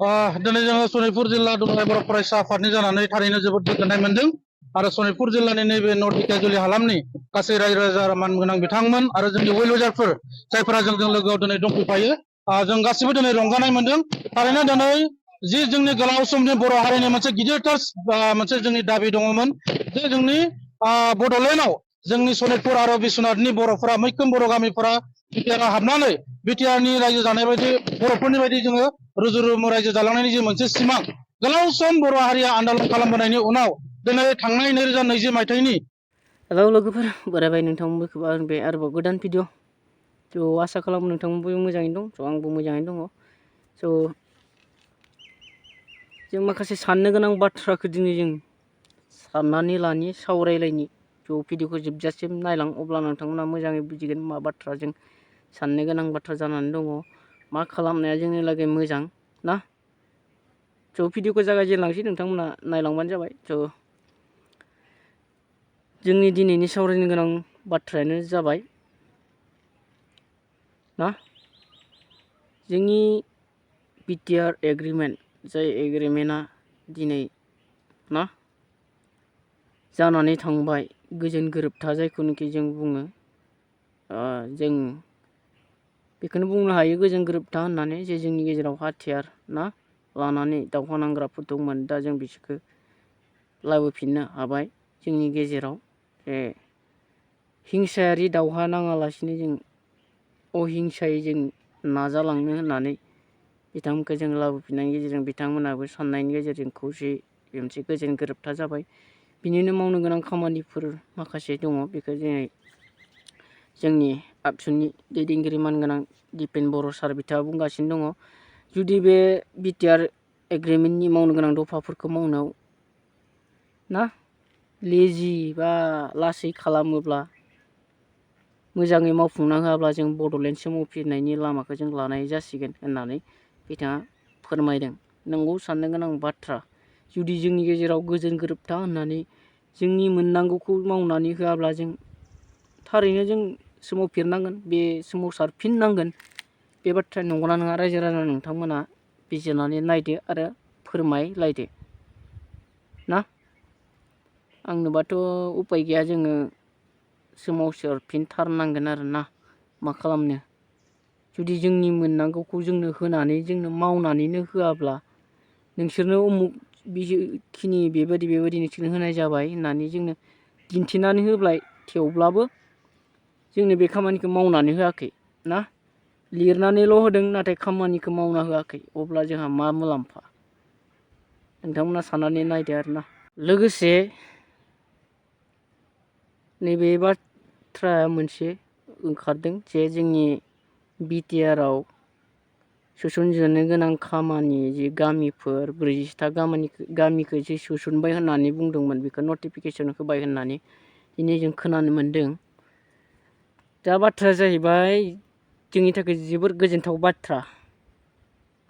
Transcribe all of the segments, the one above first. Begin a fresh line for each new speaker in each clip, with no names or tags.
दिनै जोङो सनितपुर जिल्ला दुलाराय बर' फरायसा आफादनि जानानै थारैनो जोबोद गोजोननाय मोन्दों आरो सनितपुर जिल्लानि नैबे नर्थ दिखियाजुलि हालामनि गासै रायजो राजा मानगोनां बिथांमोन आरो जोंनि वेल उइजारफोर जायफोरा जोंजों लोगोआव दिनै दंफैफायो जों गासिबो दिनै रंजानाय मोन्दों थारैनो दिनै जि जोंनि गोलाव समनि बर' हारिनि मोनसे गिदिरथार मोनसे जोंनि दाबि दङमोन जे जोंनि बड'लेण्डआव जोंनि सनितपुर आरो बिश्वनाथनि बर'फोरा मैखोम बर' गामिफोरा BTR हाबनानै BTRनि रायजो जानाय बायदि बर'फोरनि बायदि जोङो रुजु रुमु रायजो जालांनायनि जे मोनसे सिमां गोलाव सम बर' हारिया आन्दालन खालामबोनायनि उनाव दिनै थांनाय 2020 मायथाइनि
हेलौ लोगोफोर बरायबाय नोंथांमोनखौबो आं बे आरोबाव गोदान भिडिअ आसा खालामो नोंथांमोनबो मोजाङैनो दं आंबो मोजाङैनो दङ जों माखासे साननो गोनां बाथ्राखौ दिनै जों साननानै लानि सावरायलायनि भिडिअखौ जोबजासिम नायलां अब्ला नोंथांमोना मोजाङै बुजिगोन मा बाथ्रा जों साननो गोनां बाथ्रा जानानै दङ मा खालामनाया जोंनि लागै मोजां ना भिडिअखौ जागायजेनलांसै नोंथांमोना नायलांबानो जाबाय जोंनि दिनैनि सावरायनो गोनां बाथ्रायानो जाबाय ना जोंनि BTR एग्रिमेन्ट जाय एग्रिमेन्टआ दिनै ना जानानै थांबाय गोजोन गोरोबथा जायखौनोखि जों बुङो जों बेखौनो बुंनो हायो गोजोन गोरोबथा होननानै जे जोंनि गेजेराव हाथियार ना लानानै दावहा नांग्राफोर दंमोन दा जों बिसोरखौ लाबोफिननो हाबाय जोंनि गेजेराव हिंसायारि दावहा नाङालासिनो जों अहिंसायै जों नाजालांनो होननानै बिथांमोनखौ जों लाबोफिननायनि गेजेरजों बिथांमोनाबो साननायनि गेजेरजों खौसे मोनसे गोजोन गोरोबथा जाबाय बिनिनो मावनो गोनां खामानिफोर माखासे दङ बेखौ जोंनि आबसुनि दैदेनगिरि मानगोनां दिपेन बर' सार बिथाङा बुंगासिनो दङ जुदि बे BTR एग्रिमेन्टनि मावनो गोनां दफाफोरखौ मावनायाव ना लेजि बा लासै खालामोब्ला मोजाङै मावफुंना होआब्ला जों बड'लेण्ड सोमावफिननायनि लामाखौ जों लानाय जासिगोन होननानै बिथाङा फोरमायदों नंगौ साननो गोनां बाथ्रा जुदि जोंनि गेजेराव गोजोन गोरोबथा होननानै जोंनि मोननांगौखौ मावनानै होआब्ला जों थारैनो जों सोमावफिननांगोन बे सोमावसारफिननांगोन बे बाथ्राया नंगौना नङा रायजो राजा नोंथांमोना बिजिरनानै नायदो आरो फोरमायलायदो ना आंनोबाथ' उपाय गैया जोङो सोमावसारफिनथारनांगोन आरो ना मा खालामनो जुदि जोंनि मोननांगौखौ जोंनो होनानै जोंनो मावनानैनो होआब्ला नोंसोरनो उमुक बेखिनि बेबायदि नोंसोरनो होनाय जाबाय होननानै जोंनो दिन्थिनानै होबाय थेवब्लाबो जोंनो बे खामानिखौ मावनानै होआखै ना लिरनानैल' होदों नाथाय खामानिखौ मावना होआखै अब्ला जोंहा मा मुलाम्फा नोंथांमोना साननानै नायदो आरोना लोगोसे नैबे बाथ्राया मोनसे ओंखारदों जे जोंनि BTRआव सोसनजानो गोनां खामानि जि गामिफोर 40था गामिखौ जे सोसनबाय होननानै बुंदोंमोन बेखौ नटिफिकेसन होबाय होननानै दिनै जों खोनानो मोन्दों दा बाथ्राया जाहैबाय जोंनि थाखाय जोबोर गोजोनथाव बाथ्रा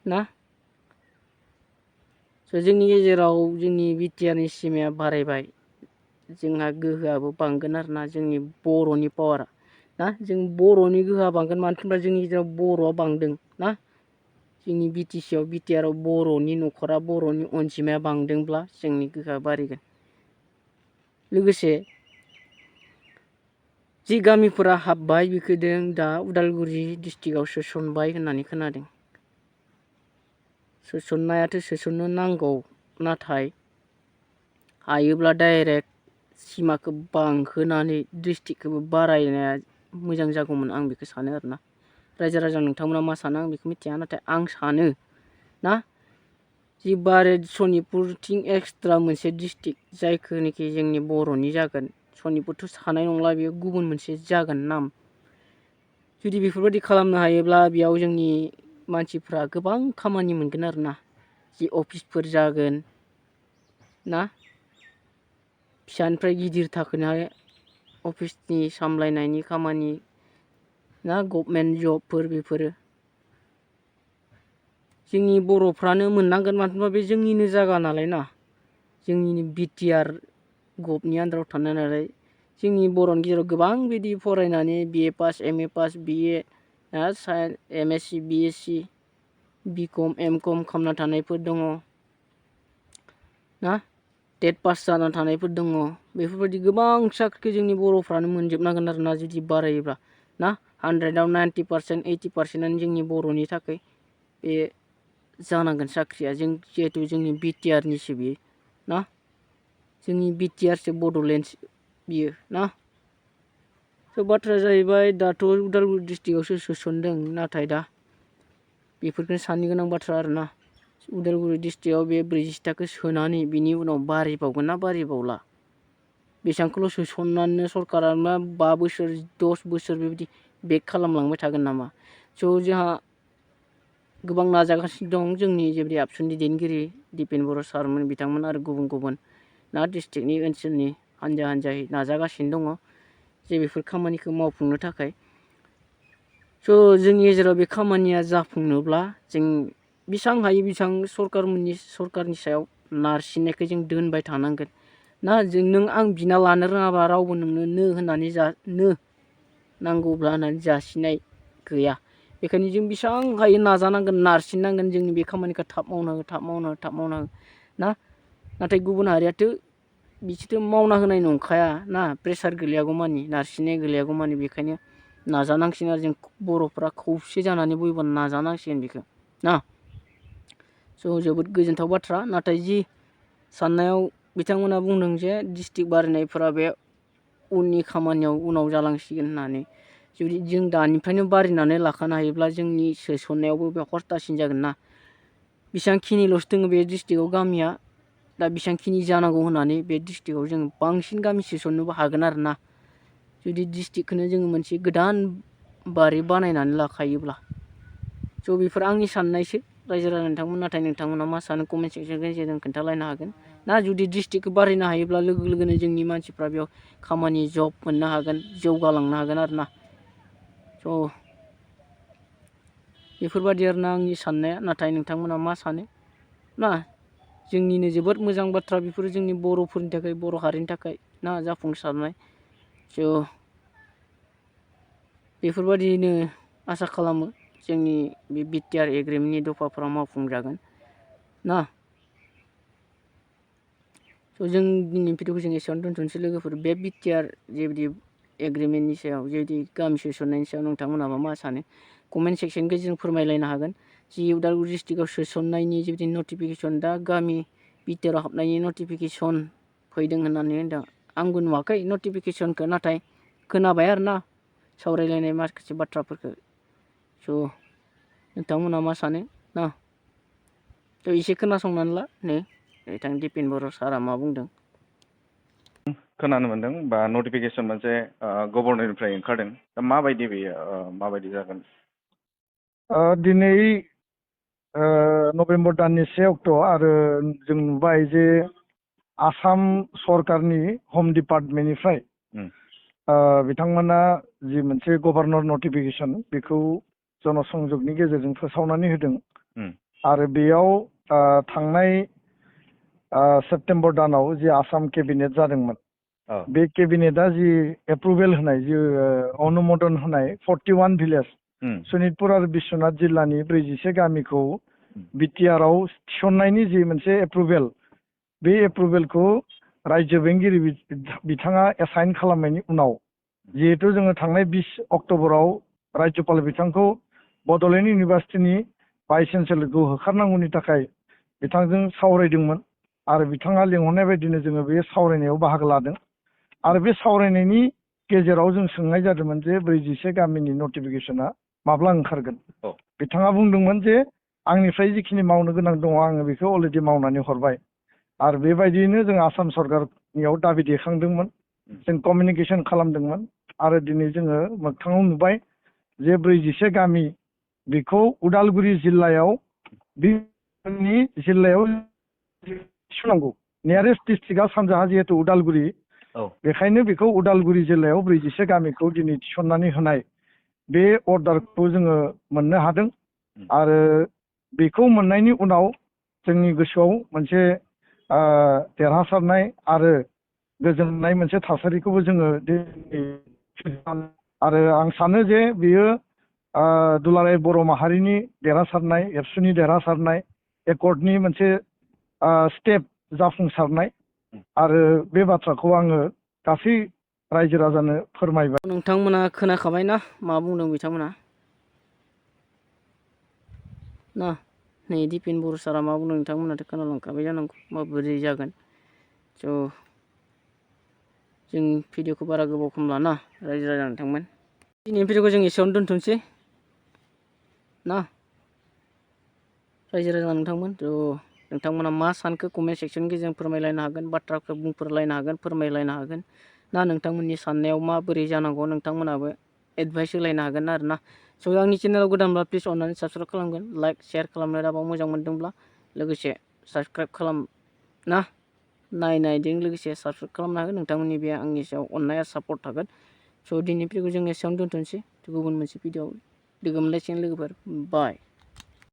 ना जोंनि गेजेराव जोंनि BTRनि सिमाया बारायबाय जोंहा गोहोआबो बांगोन आरोना जोंनि बर'नि पावारा ना जों बर'नि गोहोआ बांगोन मानो होनब्ला जोंनि गेजेराव बर'आ बांदों ना जोंनि BTCआव BTRआव बर'नि न'खरा बर'नि अनजिमाया बांदोंब्ला जोंनि गोहोआ बारायगोन लोगोसे जि गामिफोरा हाबबाय बेखौ दा उदालगुरि डिस्ट्रिक्टआव सोसनबाय होननानै खोनादों सोसननायाथ' सोसननो नांगौ नाथाय हायोब्ला डाइरेक्ट सिमाखौ बांहोनानै डिस्ट्रिक्टखौबो बारायनाया मोजां जागौमोन आं बेखौ सानो आरोना रायजो राजा नोंथांमोना मा सानो आं बेखौ मिथिया नाथाय आं सानो ना जि बारे सनितपुरथिं एक्सट्रा मोनसे डिस्ट्रिक्ट जायखौनोखि जोंनि बर'नि जागोन सनितपुरथ' थानाय नंला बेयो गुबुन मोनसे जागोन नाम जुदि बेफोरबायदि खालामनो हायोब्ला बेयाव जोंनि मानसिफ्रा गोबां खामानि मोनगोन आरोना जि अफिसफोर जागोन ना फिसानिफ्राय गिदिर थाखोनि अफिसनि सामलायनायनि खामानि ना गभर्नमेन्ट जबफोर बेफोरो जोंनि बर'फ्रानो मोननांगोन मानो होनबा बे जोंनिनो जायगा नालाय ना जोंनिनो BTR गभनि आन्दाराव थानाय नालाय जोंनि बर'नि गेजेराव गोबां बिदि फरायनानै BA pass MA pass BA MSc BSc बिकम एमकम खालामना थानायफोर दङ ना टेट पास जाना थानायफोर दङ बेफोरबायदि गोबां साख्रिखौ जोंनि बर'फ्रानो मोनजोबनांगोन आरोना जुदि बारायोब्ला ना 100आव 90% 80%आनो जोंनि बर'नि थाखाय बे जानांगोन साख्रिया जों जिहेतु जोंनि BTR निसो बियो ना जोंनि BTRसो बड'लेण्ड बियो ना स' बाथ्राया जाहैबाय दाथ' उदालगुरि डिस्ट्रिक्टआवसो सोसनदों नाथाय दा बेफोरखौनो साननो गोनां बाथ्रा आरोना उदालगुरि डिस्ट्रिक्टआव बे 40थाखौ सोनानै बिनि उनाव बारिबावगोन ना बारिबावला बेसेबांखौल' सोसननानै सरकारा 5 बोसोर 10 बोसोर बेबायदि बेक खालामलांबाय थागोन नामा स' जोंहा गोबां नाजागासिनो दं जोंनि जेबायदि आबसुनि दैदेनगिरि दिपेन बर' सारमोन बिथांमोन आरो गुबुन गुबुन ना डिस्ट्रिक्टनि ओनसोलनि हानजायै नाजागासिनो दङ जे बेफोर खामानिखौ मावफुंनो थाखाय स' जोंनि गेजेराव बे खामानिया जाफुंनोब्ला जों बेसां हायो बेसां सरकारनि सायाव नारसिननायखौ जों दोनबाय थानांगोन ना जों नों आं बिना लानो रोङाबा रावबो नोंनो नो होननानै नो नांगौब्ला होननानै जासिनाय गैया बेखायनो जों बेसां हायो नाजानांगोन नारसिननांगोन जोंनि बे खामानिखौ थाब मावनो ना नाथाय गुबुन हारियाथ' बिसोरथ' मावना होनाय नंखाया ना प्रेसार गोलैयागौमानि नारसिननाय गोलैयागौमानि बेखायनो नाजानांसिगोन आरो जों बर'फ्रा खौसे जानानै बयबो नाजानांसिगोन बेखौ ना स' जोबोद गोजोनथाव बाथ्रा नाथाय जि साननायाव बिथांमोना बुंदों जे डिस्ट्रिक्ट बारायनायफोरा बे उननि खामानियाव उनाव जालांसिगोन होननानै जुदि जों दानिफ्रायनो बारायनानै लाखानो हायोब्ला जोंनि सोसननायावबो बे खस्थासिन जागोन ना बेसेबांखिनिल'सो दङ बे डिस्ट्रिक्टआव गामिया दा बेसेबांखिनि जानांगौ होननानै बे डिस्ट्रिक्टआव जों बांसिन गामि सोसननोबो हागोन आरो ना जुदि डिस्ट्रिक्टखौनो जोङो मोनसे गोदान बारि बानायनानै लाखायोब्ला स' बेफोर आंनि साननायसो रायजो राजा नोंथांमोन नाथाय नोंथांमोना मा सानो कमेन्ट सेक्सननि गेजेरजों खोन्थालायनो हागोन ना जुदि डिस्ट्रिक्टखौ बारायनो हायोब्ला लोगो लोगोनो जोंनि मानसिफ्रा बेयाव खामानि जब मोननो हागोन जौगालांनो हागोन आरो ना स' बेफोरबायदि आरो ना आंनि साननाया नाथाय नोंथांमोना मा सानो ना जोंनिनो जोबोद मोजां बाथ्रा बेफोरो जोंनि बर'फोरनि थाखाय बर' हारिनि थाखाय ना जाफुंसारनाय स' बेफोरबायदिनो आसा खालामो जोंनि बे BTR एग्रिमेन्टनि दफाफोरा मावफुंजागोन ना स' जों दिनै भिडिअखौ जों एसेयावनो दोनथ'नोसै लोगोफोर बे BTR जेबायदि एग्रिमेन्टनि सायाव जेबायदि गामि सोसननायनि सायाव नोंथांमोनहाबा मा सानो कमेन्ट सेक्सननि गेजेरजों फोरमायलायनो हागोन जि उदालगुरि डिस्ट्रिक्टआव सोसननायनि जेबायदि नटिफिकेसन दा गामि BTR हाबनायनि नटिफिकेसन फैदों होननानै होनदों आंबो नुवाखै नटिफिकेसनखौ नाथाय खोनाबाय आरो ना सावरायलायनाय माखासे बाथ्राफोरखौ स' नोंथांमोना मा सानो ना थ' एसे खोनासंनानै ला नै बिथां दिपेन बर' सारा मा बुंदों
खोनानो मोनदों बा नटिफिकेसन मोनसे गभर्नरनिफ्राय ओंखारदों दा माबायदि बेयो माबायदि जागोन
दिनै नभेम्बर दाननि 1 अक्ट' आरो जों नुबाय जे आसाम सरकारनि हम डिपार्टमेन्टनिफ्राय बिथांमोना जि मोनसे गभर्नर नटिफिकेसन बेखौ जनसंजोगनि गेजेरजों फोसावनानै होदों आरो बेयाव थांनाय सेप्तेम्बर दानाव जि आसाम केबिनेट जादोंमोन बे केबिनेटआ जि एप्रुभेल होनाय जि अनुमोदन होनाय 41 भिलेज सनितपुर आरो बिश्वनाथ जिल्लानि 44 गामिखौ BTR आव थिसननायनि जि मोनसे एप्रुभेल बे एप्रुभेलखौ रायजो बेंगिरि बिथाङा एसाइन खालामनायनि उनाव जिहेतु जोङो थांनाय 20 अक्ट'बराव राज्यपाल बिथांखौ बड'लेण्ड इउनिभार्सिटिनि भाइस चेन्सेलरखौ होखारनांगौनि थाखाय बिथांजों सावरायदोंमोन आरो बिथाङा लिंहरनाय बायदिनो जोङो बे सावरायनायाव बाहागो लादों आरो बे सावरायनायनि गेजेराव जों सोंनाय जादोंमोन जे 44 गामिनि नटिफिकेसना माब्ला ओंखारगोन बिथाङा बुंदोंमोन जे आंनिफ्राय जिखिनि मावनो गोनां दङ आङो बेखौ अलरेडि मावनानै हरबाय आरो बेबायदियैनो जों आसाम सरकारनियाव दाबि दैखांदोंमोन जों कमिउनिकेसन खालामदोंमोन आरो दिनै जोङो मोगथाङाव नुबाय जे 44 गामि बेखौ उदालगुरि जिल्लायाव थिसननांगौ नियारेस्ट डिस्ट्रिक्टआ सानजाहा जिहेतु उदालगुरि बेखायनो बेखौ उदालगुरि जिल्लायाव 44 गामिखौ दिनै थिसननानै होनाय बे अर्डारखौ जोङो मोननो हादों आरो बेखौ मोननायनि उनाव जोंनि गोसोआव मोनसे देरहासारनाय आरो गोजोननाय मोनसे थासारिखौबो जोङो आरो आं सानो जे बेयो दुलाराय बर' माहारिनि देरहासारनाय, एबसुनि देरहासारनाय, एकर्डनि मोनसे स्टेप जाफुंसारनाय आरो बे बाथ्राखौ आङो गासै रायजो राजानो फोरमायबाय।
नोंथांमोना खोनाखाबायना मा बुंदों बिथांमोना ना नै दिपेन बर' सारा मा बुंदों नोंथांमोनाथ' खोनालांखाबाय जानांगौ माबोरै जागोन। स' जों भिडिअखौ बारा गोबाव खालामला ना रायजो राजा नोंथांमोन। दिनैनि भिडिअखौ जों एसेयावनो दोनथ'नोसै ना रायजो राजा नोंथांमोन। थ' नोंथांमोना मा सानखो कमेन्ट सेक्सननि गेजेरजों फोरमायलायनो हागोन, बाथ्राखौ बुंफोरलायनो हागोन, फोरमायलायनो हागोन ना नोंथांमोननि साननायाव माबोरै जानांगौ नोंथांमोनाबो एडभाइस होलायनो हागोन आरो ना। स' आंनि चेनेलाव गोदानब्ला प्लिज अननानै साबसक्राइब खालामगोन, लाइक शेयार खालामनो दाबाव मोजां मोनदोंब्ला लोगोसे साबसक्राइब खालाम ना नायनायजों लोगोसे साबसक्राइब खालामनो हागोन। नोंथांमोननि बे आंनि सायाव अननाया सापर्ट थागोन। स' दिनैनि भिडिअखौ जों एसेयावनो दोनथ'नोसै। गुबुन मोनसे भिडिअआव लोगो मोनलायसिगोन लोगोफोर। बाय।